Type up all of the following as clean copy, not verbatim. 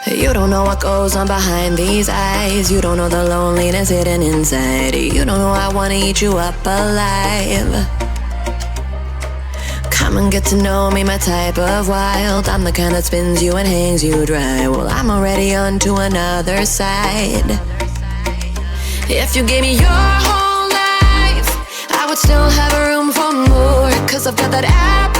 You don't know what goes on behind these eyes. You don't know the loneliness hidden inside. You don't know I wanna eat you up alive. Come and get to know me, my type of wild. I'm the kind that spins you and hangs you dry. Well, I'm already on to another side. If you gave me your whole life, I would still have room for more. Cause I've got that appetite.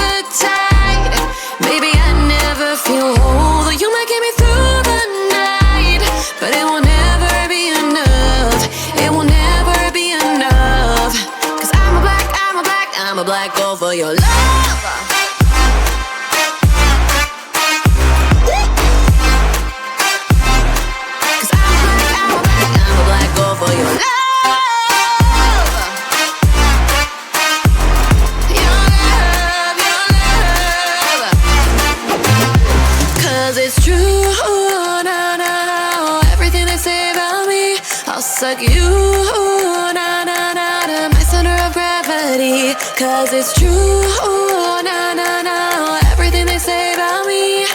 Baby, I never feel whole. Though you might get me through the night, but it will never be enough. It will never be enough. Cause I'm a black gold for your love. Cause I'm a black gold for your love. It's true, no, no, no. Everything they say about me, I'll suck you, no, no, no, to my center of gravity. Cause it's true, no, no, no. Everything they say about me,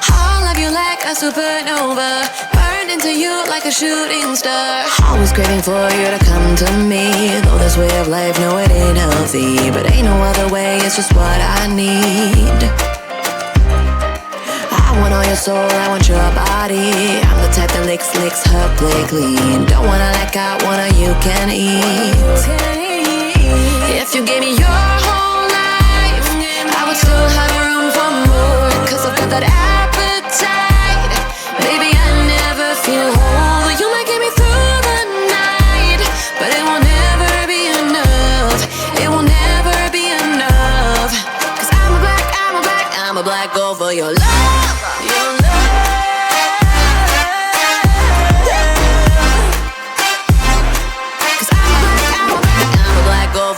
I'll love you like a supernova, burn into you like a shooting star. Always craving for you to come to me. Though this way of life, no, it ain't healthy, but ain't no other way, it's just what I need. I want all your soul, I want your body. I'm the type that licks her play clean. Don't wanna let go, wanna you can eat. If you gave me your whole life, I would still have room for more. Cause I've got that appetite. Baby, I never feel whole. You might get me through the night, but it will never be enough. It will never be enough. Cause I'm a black gold for your love.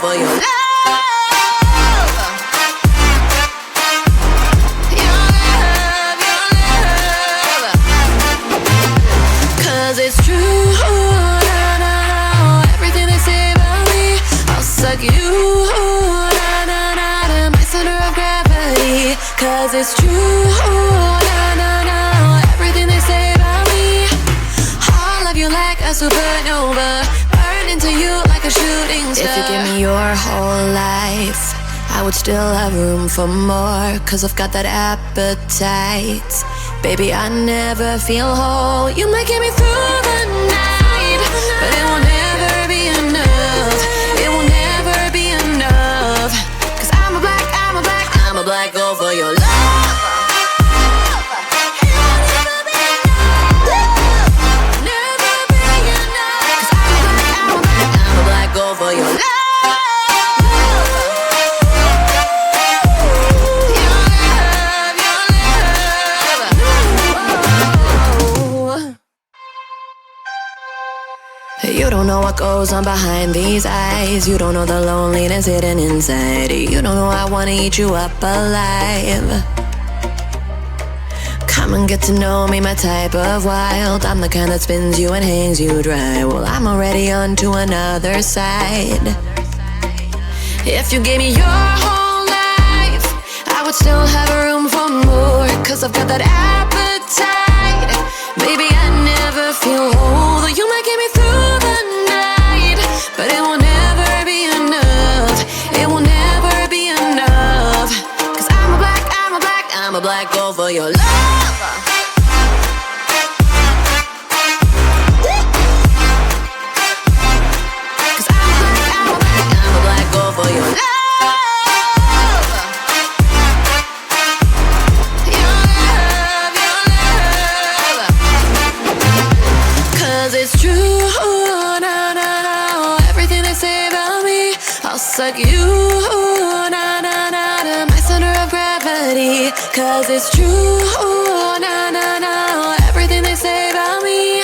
For your love, your love, your love. Cause it's true, no, no, no. Everything they say about me, I'll suck you, no, no, no, to my center of gravity. Cause it's true, no, no, no. Everything they say about me, I'll love you like a supernova, into you like a shooting star. If you give me your whole life, I would still have room for more. Cause I've got that appetite. Baby, I never feel whole. You might get me through the night, but it will never be enough. It will never be enough. Cause I'm a black gold for your love. For your love, your love, your love. You don't know what goes on behind these eyes. You don't know the loneliness hidden inside. You don't know I wanna eat you up alive. Come and get to know me, my type of wild. I'm the kind that spins you and hangs you dry. Well, I'm already on to another side. If you gave me your whole life, I would still have room for more. Cause I've got that appetite. Baby, I never feel whole. Though you might get me through the night, but it will never be enough. It will never be enough. Cause I'm a black gold for your love. For your love, your love, your love. Cause it's true, no, no, no. Everything they say about me, I'll suck you, no, no, no, to my center of gravity. Cause it's true, no, no, no. Everything they say about me,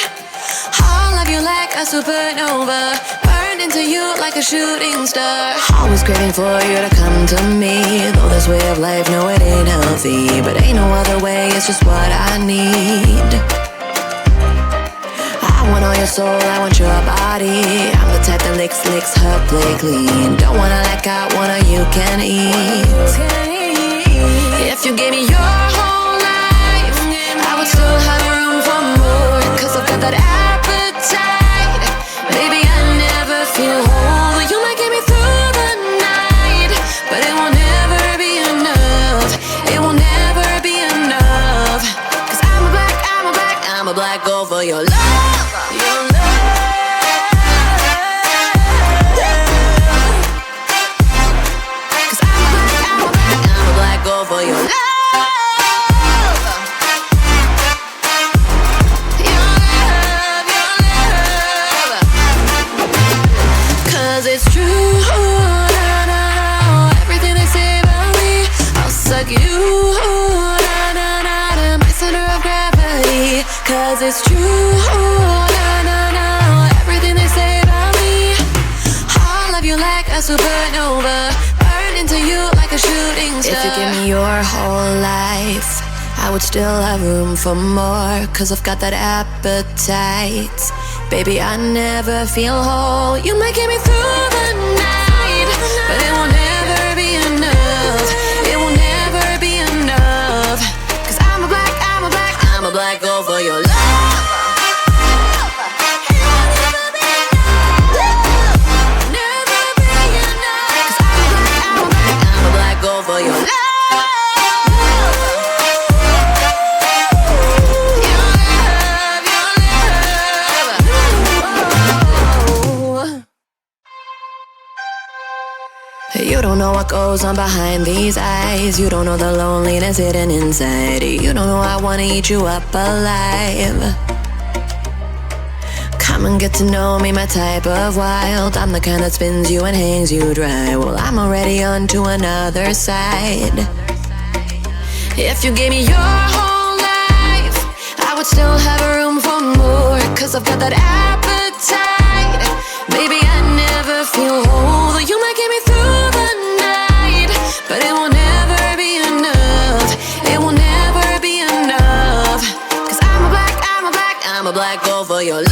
I'll love you like a supernova, burn into you like a shooting star. Always craving for you to come to me. Though this way of life, no, it ain't healthy, but ain't no other way, it's just what I need. I want all your soul, I want your body. I'm the type that licks her play clean. Don't wanna let go, wanna you can eat. If you gave me your whole life, I would still have that appetite. Baby, I never feel whole. You might get me through the night, but it will never be enough. It will never be enough. Cause I'm a black gold for your love. Your love. Cause I'm a black gold for your love. It's true, na, na, na. Everything they say about me, I'll suck you, na, na, na, to my center of gravity. Cause it's true, na, na, na. Everything they say about me, I'll love you like a supernova, burn into you like a shooting star. If you give me your whole life, I would still have room for more. Cause I've got that appetite. Baby, I never feel whole. You might get me through the night, but it will never be enough. It will never be enough. Cause I'm a black gold for your love. Never be enough. Cause I'm a black gold for your love. You don't know what goes on behind these eyes. You don't know the loneliness hidden inside. You don't know I wanna eat you up alive. Come and get to know me, my type of wild. I'm the kind that spins you and hangs you dry. Well, I'm already on to another side. If you gave me your whole life, I would still have room for more. Cause I've got that appetite. Baby, I never feel whole. You might get me through the night, but it will never be enough. It will never be enough. Cause I'm a black gold for your love.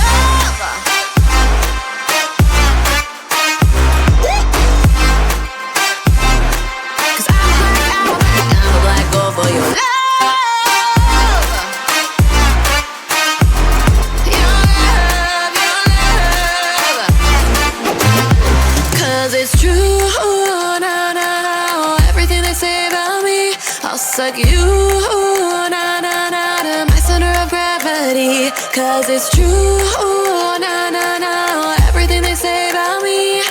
Cause I'm a black gold for your love. It's true, na, na, na. Everything they say about me, I'll suck you, na, na, na, to my center of gravity. Cause it's true, na, na, na. Everything they say about me,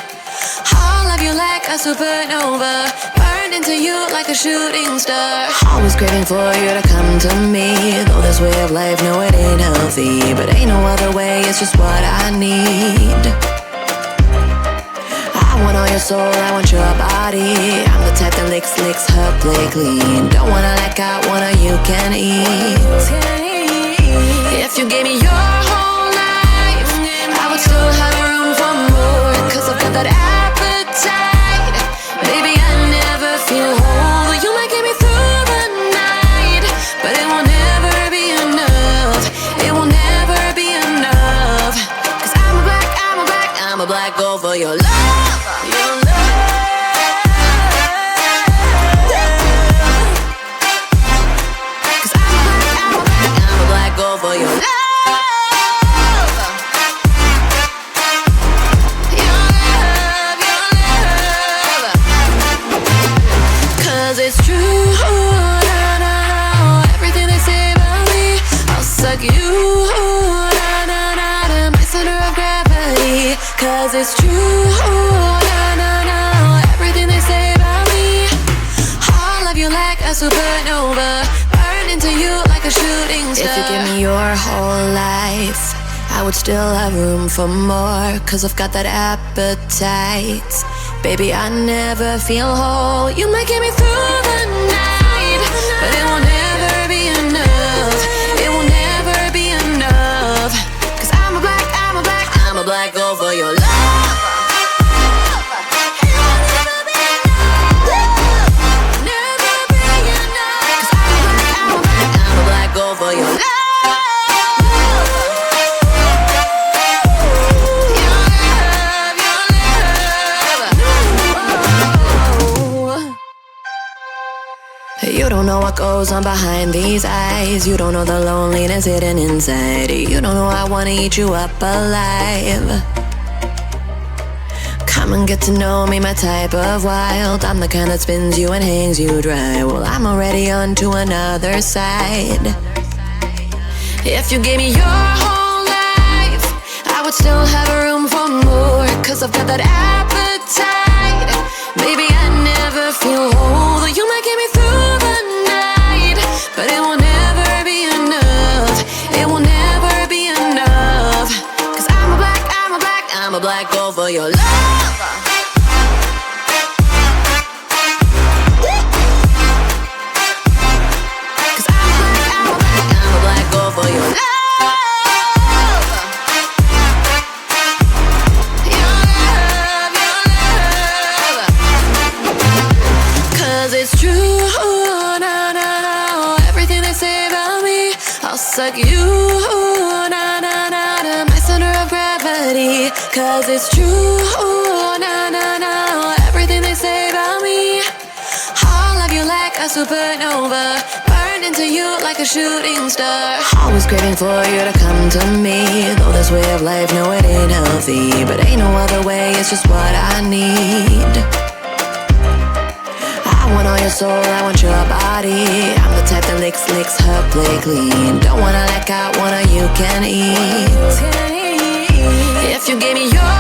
I'll love you like a supernova, burned into you like a shooting star. Always craving for you to come to me. Though this way of life, no, it ain't healthy, but ain't no other way, it's just what I need. I want all your soul, I want your body. I'm the type that licks her plate clean. Don't wanna like I wanna, you can eat. If you gave me your whole life, I would still have room for more. Cause I've got that appetite. Baby, I never feel whole. You might get me through the night, but it will never be enough. It will never be enough. Cause I'm a black gold for your love. For your love, your love, your love. Cause it's true, na, na, na. Everything they say about me, I'll suck you, na, na, na, to my center of gravity. Cause it's true, na, na, na. Everything they say about me, I'll love you like a supernova, into you like a shooting star. If you give me your whole life, I would still have room for more. Cause I've got that appetite. Baby, I never feel whole. You might get me through the night, but it will never be enough. It will never be enough. Cause I'm a black gold for your love. For your love. You don't know what goes on behind these eyes. You don't know the loneliness hidden inside. You don't know I wanna eat you up alive. Come and get to know me, my type of wild. I'm the kind that spins you and hangs you dry. Well, I'm already on to another side. If you gave me your whole life, I would still have room for more. Cause I've got that appetite. Baby, I never feel whole. Though you might get me through the night, but it will never be enough. It will never be enough. Cause I'm a black girl for your love. For your love, your love, your love. 'Cause it's true, na na na. Everything they say about me, I'll suck you, na na na na. My center of gravity. 'Cause it's true, na na na. Everything they say about me, I'll love you like a supernova. Into you like a shooting star. Always craving for you to come to me. Though this way of life, no, it ain't healthy, but ain't no other way, it's just what I need. I want all your soul, I want your body. I'm the type that licks her plate clean. Don't wanna let out, wanna you can eat. If you gave me your